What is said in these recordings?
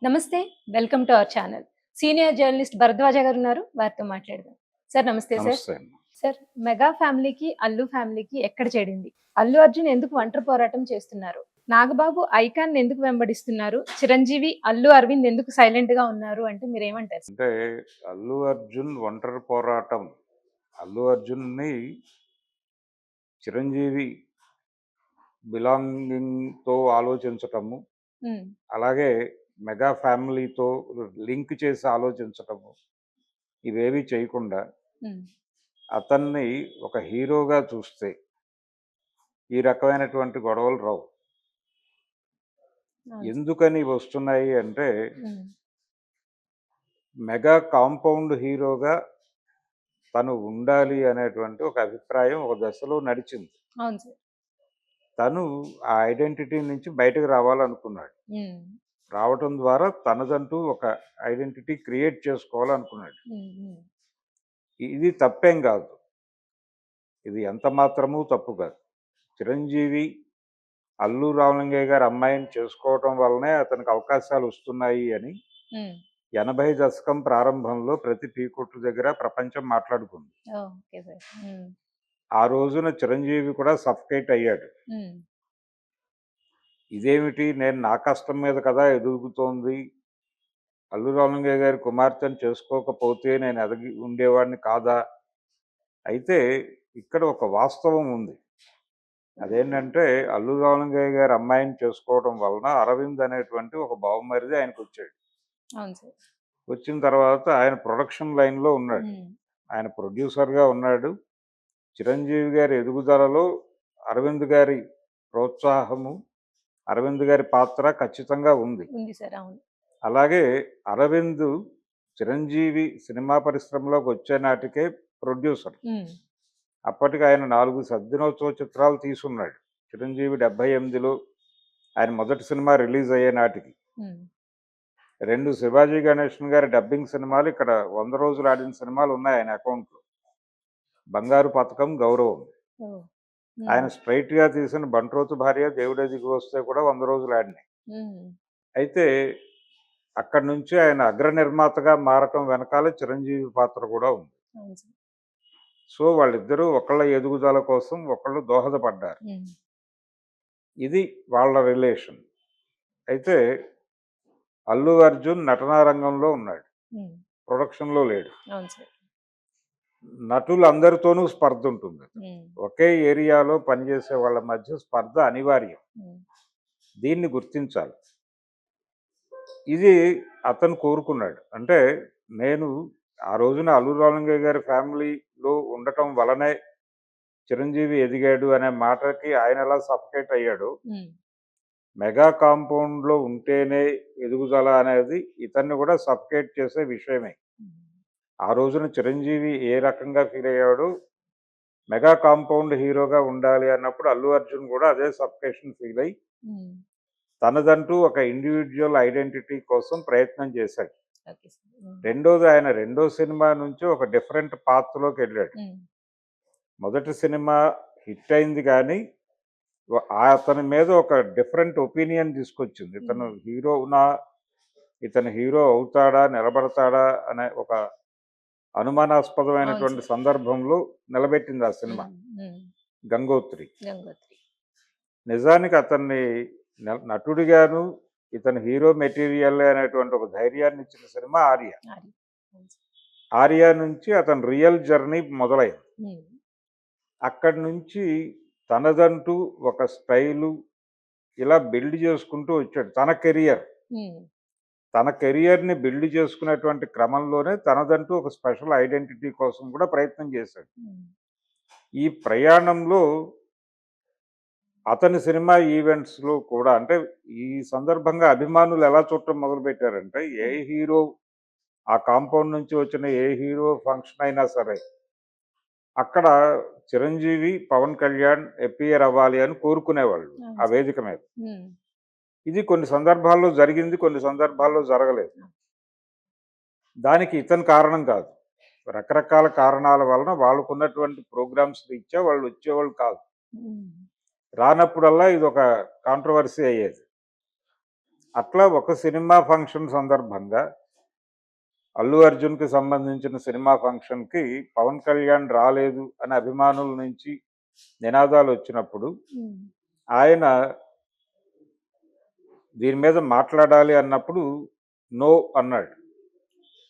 నమస్తే. Welcome to our channel. Senior journalist Bharadwaj గారు ఉన్నారు. వారితో మాట్లాడదాం. సార్ నమస్తే సార్. నమస్తే అండి. సార్ మెగా ఫ్యామిలీకి, అల్లు ఫ్యామిలీకి ఎక్కడ చెడింది? అల్లు అర్జున్ ఎందుకు ఒంటరి పోరాటం చేస్తున్నారు? నాగబాబు ఐకాన్ ఎందుకు వెంబడిస్తున్నారు? చిరంజీవి, అల్లు అరవింద్ ఎందుకు సైలెంట్ గా ఉన్నారు అంటే మీరేమంటారు? అంటే అల్లు అర్జున్ ఒంటరి పోరాటం. అల్లు అర్జున్‌ని చిరంజీవి బిలాంగింగ్‌తో ఆలోచించటము, హ్మ్. అలాగే మెగా ఫ్యామిలీతో లింక్ చేసి ఆలోచించటము, ఇవేవి చేయకుండా హ్మ్. అతన్ని ఒక హీరోగా చూస్తే ఈ రకమైనటువంటి గొడవలు రావు. అవును. ఎందుకని వస్తున్నాయి అంటే హ్మ్. మెగా కాంపౌండ్ హీరోగా తను ఉండాలి అనేటువంటి ఒక అభిప్రాయం ఒక దశలో నడిచింది. అవును సార్. తను ఆ ఐడెంటిటీ నుంచి బయటకు రావాలనుకున్నాడు. హ్మ్. రావటం ద్వారా తనదంటూ ఒక ఐడెంటిటీ క్రియేట్ చేసుకోవాలనుకున్నాడు. హ్మ్. హ్మ్. ఇది తప్పేం కాదు. ఇది ఎంత మాత్రమూ తప్పు కాదు. చిరంజీవి అల్లు రామలింగయ్య గారి అమ్మాయిని చేసుకోవటం వల్లనే అతనికి అవకాశాలు వస్తున్నాయి అని హ్మ్. 80 దశకం ప్రారంభంలో ప్రతి టీ కొట్టు దగ్గర ప్రపంచం మాట్లాడుకుంది. Okay sir. హ్మ్. ఆ రోజున చిరంజీవి కూడా సఫకేట్ అయ్యాడు. హ్మ్. ఇదేమిటి, నేను నా కష్టం మీద కదా ఎదుగుతోంది, అల్లు రామలింగయ్య గారి కుమార్తెను చేసుకోకపోతే నేను ఎదిగి ఉండేవాడిని కాదా? అయితే ఇక్కడ ఒక వాస్తవం ఉంది. అదేంటంటే అల్లు రామలింగయ్య గారి అమ్మాయిని చేసుకోవడం వలన అరవింద్ అనేటువంటి ఒక బావమరిది ఆయనకు వచ్చాడు. అవును సార్. వచ్చిన తర్వాత ఆయన ప్రొడక్షన్ లైన్‌లో ఉన్నాడు. హ్మ్. ఆయన ప్రొడ్యూసర్‌గా ఉన్నాడు. చిరంజీవి గారి ఎదుగుదలలో అరవింద్ గారి ప్రోత్సాహము, అరవింద్ గారి పాత్ర ఖచ్చితంగా ఉంది. ఉంది సార్. అవును. అలాగే అరవింద్ చిరంజీవి సినిమా పరిశ్రమలోకి వచ్చే నాటికే ప్రొడ్యూసర్. హ్మ్. అప్పటికి ఆయన 4 సద్దినోత్సవ చిత్రాలు తీసున్నాడు. చిరంజీవి 78లో ఆయన మొదటి సినిమా రిలీజ్ అయ్యే నాటికి. హ్మ్. 2 శివాజీ గణేషన్ గారి డబ్బింగ్ సినిమాలు, ఇక్కడ 100 రోజులు ఆడిన సినిమాలు ఉన్నాయి ఆయన అకౌంట్‌లో. 'బంగారు పతకం', 'గౌరవం'. ఓహ్! ఆయన హ్మ్. స్ట్రెయిట్‌గా తీసిన 'బంట్రోతు భార్య', 'దేవుడే దిగివస్తే' కూడా 100 రోజులు ఆడినాయి. హ్మ్. అయితే అక్కడి నుంచి ఆయన అగ్ర నిర్మాతగా మారటం వెనకాల చిరంజీవి పాత్ర కూడా ఉంది. అవును సార్. సో వాళ్ళిద్దరూ ఒకళ్ళ ఎదుగుదల కోసం ఒకళ్ళు దోహదపడ్డారు. హ్మ్. ఇది వాళ్ళ రిలేషన్. అయితే అల్లు అర్జున్ నటనా రంగంలో ఉన్నాడు. హ్మ్. ప్రొడక్షన్‌లో లేడు. అవును సార్. నటులందరితోనూ స్పర్ధ ఉంటుంది. హ్మ్. ఒకే ఏరియాలో పనిచేసే వాళ్ళ మధ్య స్పర్ధ అనివార్యం. హ్మ్. దీన్ని గుర్తించాలి. ఇది అతను కోరుకున్నాడు. అంటే నేను ఆ రోజున అల్లు రామలింగయ్య గారి ఫ్యామిలీలో ఉండటం వలనే చిరంజీవి ఎదిగాడు అనే మాటకి ఆయన ఎలా సఫకేట్ అయ్యాడో, హ్మ్. మెగా కాంపౌండ్‌లో ఉంటేనే ఎదుగుదల అనేది ఇతన్ని కూడా సఫకేట్ చేసే విషయమే. హ్మ్. ఆ రోజున చిరంజీవి ఏ రకంగా ఫీల్ అయ్యాడో, మెగా కాంపౌండ్ హీరోగా ఉండాలి అన్నప్పుడు అల్లు అర్జున్ కూడా అదే సఫికేషన్ ఫీల్ అయ్యి హ్మ్. తనదంటూ ఒక ఇండివిడ్యువల్ ఐడెంటిటీ కోసం ప్రయత్నం చేశాడు. Okay sir. హ్మ్. రెండోది, ఆయన రెండో సినిమా నుంచి ఒక డిఫరెంట్ పాత్‌లోకి వెళ్ళాడు. హ్మ్. మొదటి సినిమా హిట్ అయింది కానీ అతని మీద ఒక డిఫరెంట్ ఒపీనియన్ తీసుకొచ్చింది. ఇతను హ్మ్. హీరోనా? ఇతను హీరో అవుతాడా? నిలబడతాడా? అనే ఒక అవును అనుమానాస్పదమైనటువంటి సార్. సందర్భంలో నిలబెట్టింది ఆ సినిమా హ్మ్. హ్మ్. 'గంగోత్రి'. గంగోత్రి. నిజానికి అతన్ని నటుడిగాను, ఇతను హీరో మెటీరియలే అనేటువంటి ఒక ధైర్యాన్ని ఇచ్చిన సినిమా 'ఆర్య'. ఆరి. అవును సార్. 'ఆర్య' నుంచి అతని రియల్ జర్నీ మొదలైంది. హ్మ్. అక్కడి నుంచి తనదంటూ ఒక స్టైలు ఇలా బిల్డ్ చేసుకుంటూ వచ్చాడు. హ్మ్. తన కెరియర్‌ని బిల్డ్ చేసుకునేటువంటి క్రమంలోనే తనదంటూ ఒక స్పెషల్ ఐడెంటిటీ కోసం కూడా ప్రయత్నం చేశాడు. హ్మ్. ఈ ప్రయాణంలో అతని సినిమా ఈవెంట్స్‌లో కూడా, అంటే ఈ సందర్భంగా అభిమానులు ఎలా చూడటం మొదలుపెట్టారంటే, ఏ హ్మ్. హీరో ఆ కాంపౌండ్ నుంచి వచ్చిన ఏ హీరో ఫంక్షన్ అయినా సరే, అక్కడ చిరంజీవి, పవన్ కళ్యాణ్ అపియర్ అవ్వాలి అని కోరుకునేవాళ్ళు అవును ఆ సార్. వేదిక మీద. హ్మ్. ఇది కొన్ని సందర్భాల్లో జరిగింది, కొన్ని సందర్భాల్లో జరగలేదు. ఆ! దానికి ఇతను కారణం కాదు. రకరకాల కారణాల వలన వాళ్ళకున్నటువంటి ప్రోగ్రామ్స్ రీత్యా వాళ్ళు వచ్చేవాళ్ళు కాదు. హ్మ్. రానప్పుడల్లా ఇదొక కాంట్రోవర్సీ అయ్యేది. అట్లా ఒక సినిమా ఫంక్షన్ సందర్భంగా అల్లు అర్జున్‌కి సంబంధించిన సినిమా ఫంక్షన్‌కి పవన్ కళ్యాణ్ రాలేదు అని అభిమానుల నుంచి నినాదాలొచ్చినప్పుడు హ్మ్. ఆయన దీని మీద మాట్లాడాలి అన్నప్పుడు నో అన్నాడు.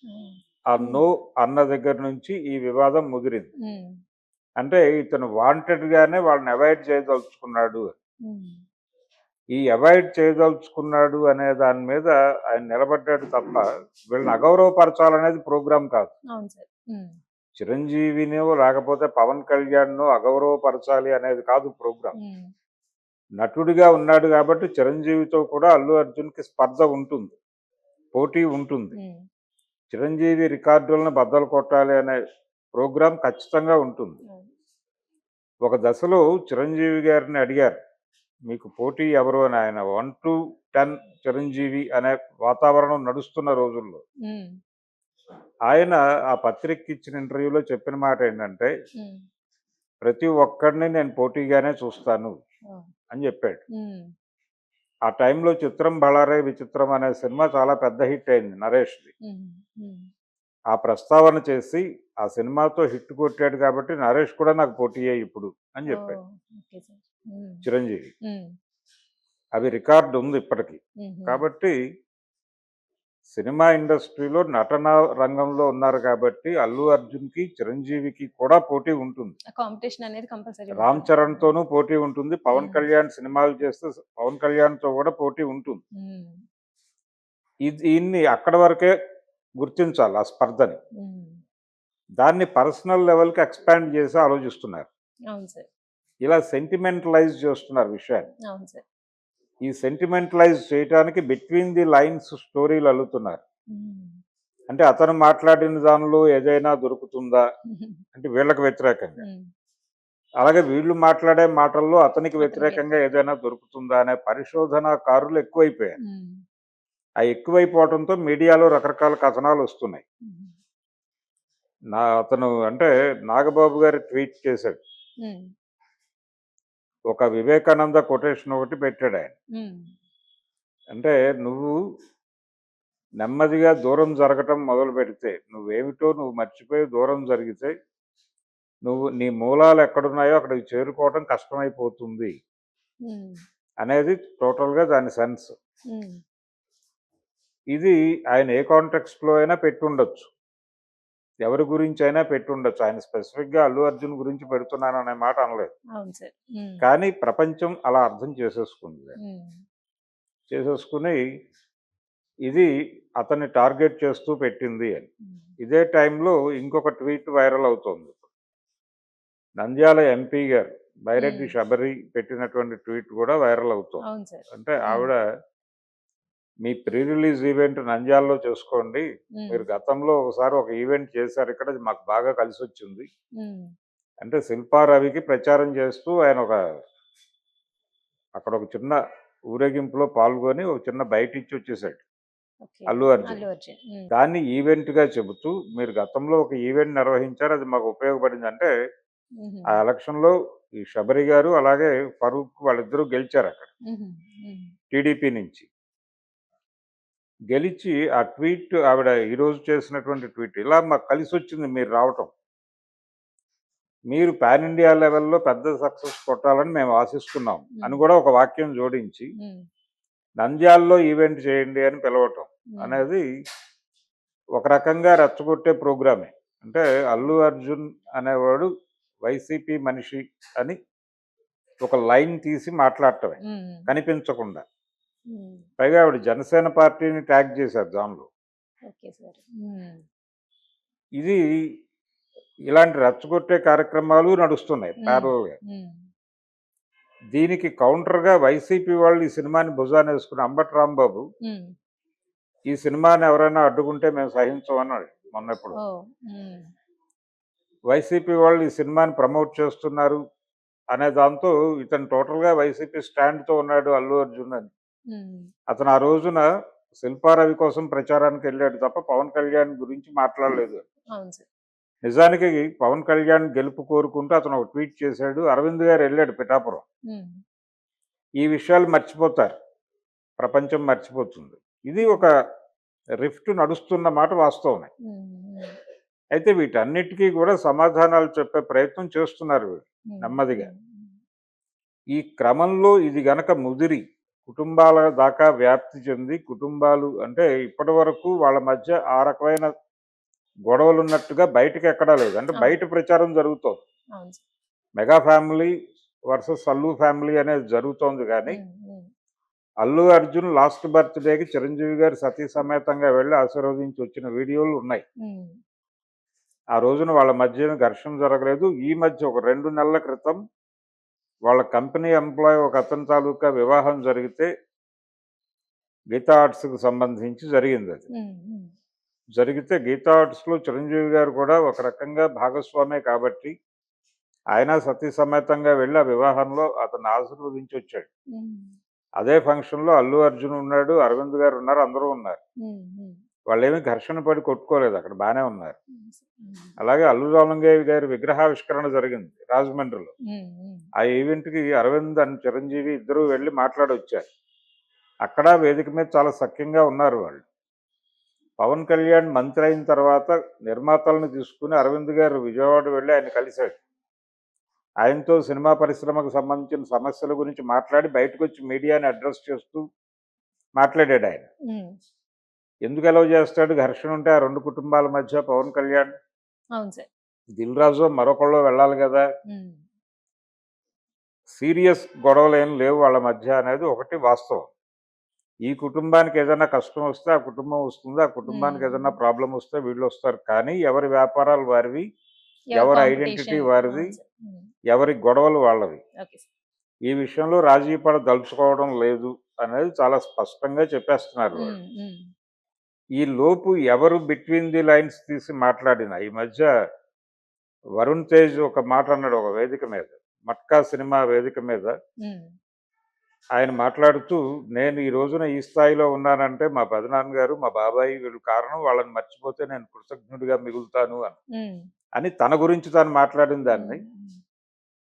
హ్మ్. ఆ హ్మ్. నో అన్న దగ్గర నుంచి ఈ వివాదం ముదిరింది. హ్మ్. అంటే ఇతను వాంటెడ్‌గానే వాళ్ళని అవాయిడ్ చేయదలుచుకున్నాడు. హ్మ్. ఈ అవాయిడ్ చేయదలుచుకున్నాడు అనే దాని మీద ఆయన నిలబడ్డాడు తప్ప వీళ్ళని అగౌరవపరచాలనేది ప్రోగ్రామ్ కాదు. అవును సార్. హ్మ్. చిరంజీవినో లేకపోతే పవన్ కళ్యాణ్‌నో అగౌరవపరచాలి అనేది కాదు ప్రోగ్రామ్. హ్మ్. నటుడిగా ఉన్నాడు కాబట్టి చిరంజీవితో కూడా అల్లు అర్జున్‌కి స్పర్ధ ఉంటుంది. పోటీ ఉంటుంది. హ్మ్. చిరంజీవి రికార్డులను బద్దలు కొట్టాలి అనే ప్రోగ్రామ్ ఖచ్చితంగా ఉంటుంది. అవును. ఒక దశలో చిరంజీవి గారిని అడిగారు. మీకు పోటీ ఎవరు అని ఆయన 1-10 చిరంజీవి అనే వాతావరణం నడుస్తున్న రోజుల్లో. హ్మ్. ఆయన ఆ పత్రికకి ఇచ్చిన ఇంటర్వ్యూలో చెప్పిన మాట ఏంటంటే, హ్మ్. ప్రతి ఒక్కడిని నేను పోటీగానే చూస్తాను ఓహ్! అని చెప్పాడు. హ్మ్. ఆ టైంలో 'చిత్రం బళారే విచిత్రం' అనే సినిమా చాలా పెద్ద హిట్ అయింది నరేష్‌ది. హ్మ్. హ్మ్. ఆ ప్రస్తావన చేసి ఆ సినిమాతో హిట్ కొట్టాడు కాబట్టి నరేష్ కూడా నాకు పోటీయే ఇప్పుడు అని చెప్పాడు ఓహ్! Okay sir. హ్మ్. చిరంజీవి. హ్మ్. అవి రికార్డ్ ఉంది ఇప్పటికి. హుహు. కాబట్టి సినిమా ఇండస్ట్రీలో నటన రంగంలో ఉన్నారు కాబట్టి అల్లు అర్జున్‌కి, చిరంజీవికి కూడా పోటీ ఉంటుంది. ఆ కాంపిటీషన్ అనేది కంపల్సరీ రామ్ ఉంటుంది. చరణ్‌తోనూ పోటీ ఉంటుంది. పవన్ హ్మ్. కళ్యాణ్ సినిమాలు చేస్తే పవన్ కళ్యాణ్‌తో కూడా పోటీ ఉంటుంది. హ్మ్. దీన్ని అక్కడి వరకే గుర్తించాలి ఆ స్పర్ధని. హ్మ్. దాన్ని పర్సనల్ లెవెల్‌కి ఎక్స్‌పాండ్ చేసి ఆలోచిస్తున్నారు. అవును సార్. ఇలా సెంటిమెంటలైజ్ చేస్తున్నారు విషయాన్ని. అవును సార్. ఈ సెంటిమెంటలైజ్ చేయటానికి బిట్వీన్ ది లైన్స్ స్టోరీలు అల్లుతున్నారు. హ్మ్. అంటే అతను మాట్లాడిన దానిలో ఏదైనా దొరుకుతుందా? హుహు. అంటే వీళ్ళకి వ్యతిరేకంగా. హ్మ్. అలాగే వీళ్ళు మాట్లాడే మాటల్లో అతనికి అతనికి వ్యతిరేకంగా వ్యతిరేకంగా. ఏదైనా దొరుకుతుందా అనే పరిశోధనాకారులు ఎక్కువైపోయారు. హ్మ్. ఆ ఎక్కువైపోవటంతో మీడియాలో రకరకాల కథనాలొస్తున్నాయి. హుహు. అతను అంటే నాగబాబు గారు ట్వీట్ చేశాడు. హ్మ్. ఒక వివేకానంద కొటేషన్ ఒకటి పెట్టాడాయన. హ్మ్. అంటే నువ్వు నెమ్మదిగా దూరం జరగటం మొదలుపెడితే, నువ్వేమిటో నువ్వు మర్చిపోయి దూరం జరిగితే, నీ మూలాలు ఎక్కడున్నాయో అక్కడికి చేరుకోవటం కష్టమైపోతుంది హ్మ్. అనేది టోటల్‌గా దాని సెన్స్. హ్మ్. ఇది ఆయన ఏ కాంటెక్స్ట్‌లో అయినా పెట్టుండొచ్చు. ఎవరి గురించైనా పెట్టుండొచ్చు. ఆయన స్పెసిఫిక్‌గా అల్లు అర్జున్ గురించి పెడుతున్నాననే మాట అనలేదు. అవును సార్. హ్మ్. కానీ ప్రపంచం అలా అర్థం చేసేసుకుంది దాన్ని. హ్మ్. చేసేసుకుని ఇది అతన్ని టార్గెట్ చేస్తూ పెట్టింది అని. హ్మ్. ఇదే టైంలో ఇంకొక ట్వీట్ వైరల్ అవుతోంది. నంద్యాల ఎంపీ గారు బైరెడ్డి హ్మ్. శబరి పెట్టినటువంటి ట్వీట్ కూడా వైరల్ అవుతోంది. అవును సార్. అంటే హ్మ్. ఆవిడ మీ ప్రీ రిలీజ్ ఈవెంట్ నంద్యాలలో చేసుకోండి. హ్మ్. మీరు గతంలో ఒకసారి ఒక ఈవెంట్ చేశారు ఇక్కడ. అది మాకు బాగా కలిసొచ్చింది. హ్మ్. అంటే శిల్పా రవికి ప్రచారం చేస్తూ ఆయన అక్కడ ఒక చిన్న ఊరేగింపులో పాల్గొని ఒక చిన్న బైట్ ఇచ్చి వచ్చేసాడు ఓకే. అల్లు అర్జున్. అల్లు అర్జున్. హ్మ్. దాన్ని ఈవెంట్‌గా చెబుతూ మీరు గతంలో ఒక ఈవెంట్ నిర్వహించారు. అది మాకు ఉపయోగపడింది. అంటే హుహు. ఆ ఎలక్షన్‌లో ఈ శబరి గారు అలాగే ఫరూక్ వాళ్ళిద్దరూ గెలిచారక్కడ హుహు. హ్మ్. టీడీపీ నుంచి. గెలిచి ఆ ట్వీట్ ఆవిడ ఈరోజు చేసినటువంటి ట్వీట్ ఇలా మాకు కలిసొచ్చింది మీరు రావటం. మీరు పాన్ ఇండియా లెవెల్‌లో పెద్ద సక్సెస్ కొట్టాలని మేము ఆశిస్తున్నాం అని హ్మ్. కూడా ఒక వాక్యం జోడించి హ్మ్. నంద్యాలలో ఈవెంట్ చేయండి అని పిలవటం హ్మ్. అనేది ఒక రకంగా రెచ్చగొట్టే ప్రోగ్రామే. అంటే అల్లు అర్జున్ అనేవాడు వైసీపీ మనిషి అని ఒక లైన్ తీసి మాట్లాడటమే హ్మ్. కనిపించకుండా. హ్మ్. పైగా ఆవిడ జనసేన పార్టీని ట్యాగ్ చేశారు దానిలో. Okay sir. హ్మ్. ఇది ఇలాంటి రెచ్చగొట్టే కార్యక్రమాలు నడుస్తున్నాయి హ్మ్. ప్యారలల్‌గా. హ్మ్. దీనికి కౌంటర్‌గా వైసీపీ వాళ్ళు ఈ సినిమాని భుజానేసుకుని అంబటి రాంబాబు హ్మ్. ఈ సినిమాని ఎవరైనా అడ్డుకుంటే మేము సహించం అన్నాడు మొన్నెప్పుడో. ఓహ్! హ్మ్. వైసీపీ వాళ్ళు ఈ సినిమాని ప్రమోట్ చేస్తున్నారు అనే దాంతో ఇతను టోటల్‌గా వైసీపీ స్టాండ్‌తో ఉన్నాడు అల్లు అర్జున్ అని. హ్మ్. అతను ఆ రోజున శిల్పారవి కోసం ప్రచారానికెళ్ళాడు తప్ప పవన్ కళ్యాణ్ గురించి మాట్లాడలేదు. అవును సార్. నిజానికి పవన్ కళ్యాణ్ గెలుపు కోరుకుంటూ అతను ఒక ట్వీట్ చేశాడు. అరవింద్ గారు ఎళ్ళాడు పిఠాపురం. హ్మ్. ఈ విషయాలు మర్చిపోతారు. ప్రపంచం మర్చిపోతుంది. ఇది ఒక రిఫ్ట్ నడుస్తున్న మాట వాస్తవమే. అయితే వీటన్నిటికీ కూడా సమాధానాలు చెప్పే ప్రయత్నం చేస్తున్నారు వీళ్ళు నెమ్మదిగా. ఈ క్రమంలో ఇది గనక ముదిరి కుటుంబాల దాకా వ్యాప్తి చెంది, కుటుంబాలు అంటే ఇప్పటి వరకు వాళ్ళ మధ్య ఆ రకమైన గొడవలు ఉన్నట్టుగా బయటకి ఎక్కడా లేదు. అంటే బయట ప్రచారం జరుగుతోంది. Mega family versus Allu family అనేది జరుగుతోంది కానీ అల్లు అర్జున్ లాస్ట్ బర్త్డేకి చిరంజీవి గారు సతీ సమేతంగా వెళ్ళి ఆశీర్వదించి వచ్చిన వీడియోలు ఉన్నాయి. ఆ రోజున వాళ్ళ మధ్య ఘర్షణ జరగలేదు. ఈ మధ్య ఒక 2 నెలల క్రితం వాళ్ళ కంపెనీ ఎంప్లాయ్ ఒక అతని తాలూకా వివాహం జరిగితే గీతా ఆర్ట్స్కి సంబంధించి జరిగింది. అది జరిగితే గీతా ఆర్ట్స్లో చిరంజీవి గారు కూడా ఒక రకంగా భాగస్వామే కాబట్టి ఆయన సతీ సమేతంగా వెళ్ళి ఆ వివాహంలో అతన్ని ఆశీర్వదించి వచ్చాడు. అదే ఫంక్షన్లో అల్లు అర్జున్ ఉన్నాడు, అరవింద్ గారు ఉన్నారు, అందరూ ఉన్నారు. వాళ్ళేమీ ఘర్షణ పడి కొట్టుకోలేదు, అక్కడ బాగానే ఉన్నారు. అలాగే అల్లు రామలింగయ్య గారి విగ్రహావిష్కరణ జరిగింది రాజమండ్రిలో. ఆ ఈవెంట్కి అరవింద్ అండ్ చిరంజీవి ఇద్దరూ వెళ్ళి మాట్లాడొచ్చారు. అక్కడ వేదిక మీద చాలా సఖ్యంగా ఉన్నారు వాళ్ళు. పవన్ కళ్యాణ్ మంత్రి అయిన తర్వాత నిర్మాతలను తీసుకుని అరవింద్ గారు విజయవాడ వెళ్ళి ఆయన కలిశాడు. ఆయనతో సినిమా పరిశ్రమకు సంబంధించిన సమస్యల గురించి మాట్లాడి బయటకు వచ్చి మీడియాని అడ్రస్ చేస్తూ మాట్లాడాడు ఆయన. ఎందుకు అలౌ చేస్తాడు ఘర్షణ ఉంటే ఆ 2 కుటుంబాల మధ్య? పవన్ కళ్యాణ్ దిల్ రాజు మరొకళ్ళు వెళ్ళాలి కదా. సీరియస్ గొడవలు ఏం లేవు వాళ్ళ మధ్య అనేది ఒకటి వాస్తవం. ఈ కుటుంబానికి ఏదైనా కష్టం వస్తే ఆ కుటుంబం వస్తుంది, ఆ కుటుంబానికి ఏదైనా ప్రాబ్లం వస్తే వీళ్ళు వస్తారు. కానీ ఎవరి వ్యాపారాలు వారివి, ఎవరి ఐడెంటిటీ వారిది, ఎవరి గొడవలు వాళ్ళవి. ఈ విషయంలో రాజీ పడదలుచుకోవడం లేదు అనేది చాలా స్పష్టంగా చెప్పేస్తున్నారు వాళ్ళు. ఈ లోపు ఎవరు బిట్వీన్ ది లైన్స్ తీసి మాట్లాడినా, ఈ మధ్య వరుణ్ తేజ్ ఒక మాట అన్నాడు ఒక వేదిక మీద, మట్కా సినిమా వేదిక మీద. ఆయన మాట్లాడుతూ, నేను ఈ రోజున ఈ స్థాయిలో ఉన్నానంటే మా పెదనాన్నగారు, మా బాబాయి వీళ్ళు కారణం, వాళ్ళని మర్చిపోతే నేను కృతజ్ఞుడిగా మిగులుతాను అని తన గురించి తాను మాట్లాడిన దాన్ని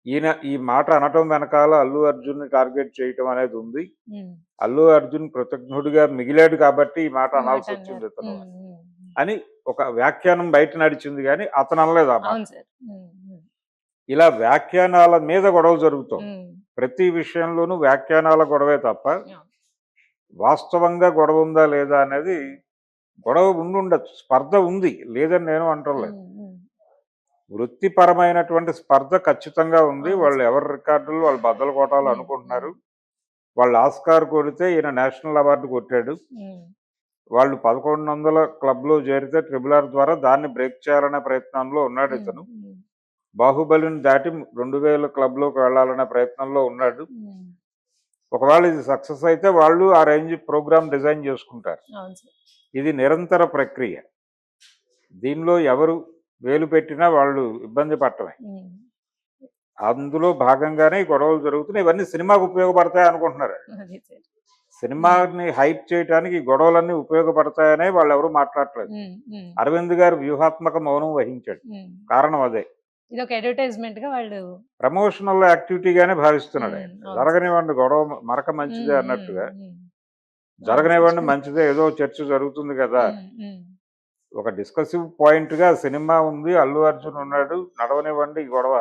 ఈయన ఈ మాట అనటం వెనకాల అల్లు అర్జున్ టార్గెట్ చేయటం అనేది ఉంది. అల్లు అర్జున్ కృతజ్ఞుడిగా మిగిలాడు కాబట్టి ఈ మాట అనాల్సి వచ్చింది ఇతను అని ఒక వ్యాఖ్యానం బయట నడిచింది, కానీ అతను అనలేదు ఆ మాట. ఇలా వ్యాఖ్యానాల మీద గొడవ జరుగుతుంది. ప్రతి విషయంలోనూ వ్యాఖ్యానాల గొడవే తప్ప వాస్తవంగా గొడవ ఉందా లేదా అనేది, గొడవ ఉండుండొచ్చు, స్పర్ధ ఉంది, లేదని నేను అంటలేదు. వృత్తిపరమైనటువంటి స్పర్ధ ఖచ్చితంగా ఉంది. వాళ్ళు ఎవరి రికార్డులు వాళ్ళు బద్దలు కొట్టాలి అనుకుంటున్నారు. వాళ్ళు ఆస్కార్ కొడితే ఈయన నేషనల్ అవార్డు కొట్టాడు. వాళ్ళు 1100 క్లబ్లో చేరితే RRR ద్వారా దాన్ని బ్రేక్ చేయాలనే ప్రయత్నంలో ఉన్నాడు ఇతను. బాహుబలిని దాటి 2000 క్లబ్లోకి వెళ్ళాలనే ప్రయత్నంలో ఉన్నాడు. ఒకవేళ ఇది సక్సెస్ అయితే వాళ్ళు ఆ రేంజ్ ప్రోగ్రామ్ డిజైన్ చేసుకుంటారు. ఇది నిరంతర ప్రక్రియ. దీనిలో ఎవరు వేలు పెట్టినా వాళ్ళు ఇబ్బంది పడటమే. అందులో భాగంగానే గొడవలు జరుగుతున్నాయి. ఇవన్నీ సినిమాకు ఉపయోగపడతాయి అనుకుంటున్నారు. సినిమాని హైప్ చేయడానికి ఈ గొడవలన్నీ ఉపయోగపడతాయనే వాళ్ళు ఎవరు మాట్లాడట్లేదు. అరవింద్ గారు వ్యూహాత్మక మౌనం వహించాడు. కారణం అదే. ఇదొక అడ్వర్టైజ్మెంట్ గా వాళ్ళు ప్రమోషనల్ యాక్టివిటీగానే భావిస్తున్నాడు ఆయన. జరగనివ్వండి గొడవ, మరక మంచిదే అన్నట్టుగా. జరగనివ్వండి మంచిదే, ఏదో చర్చ జరుగుతుంది కదా. ఒక డిస్కసివ్ పాయింట్ గా సినిమా ఉంది, అల్లు అర్జున్ ఉన్నాడు, నడవనివ్వండి ఈ గొడవ.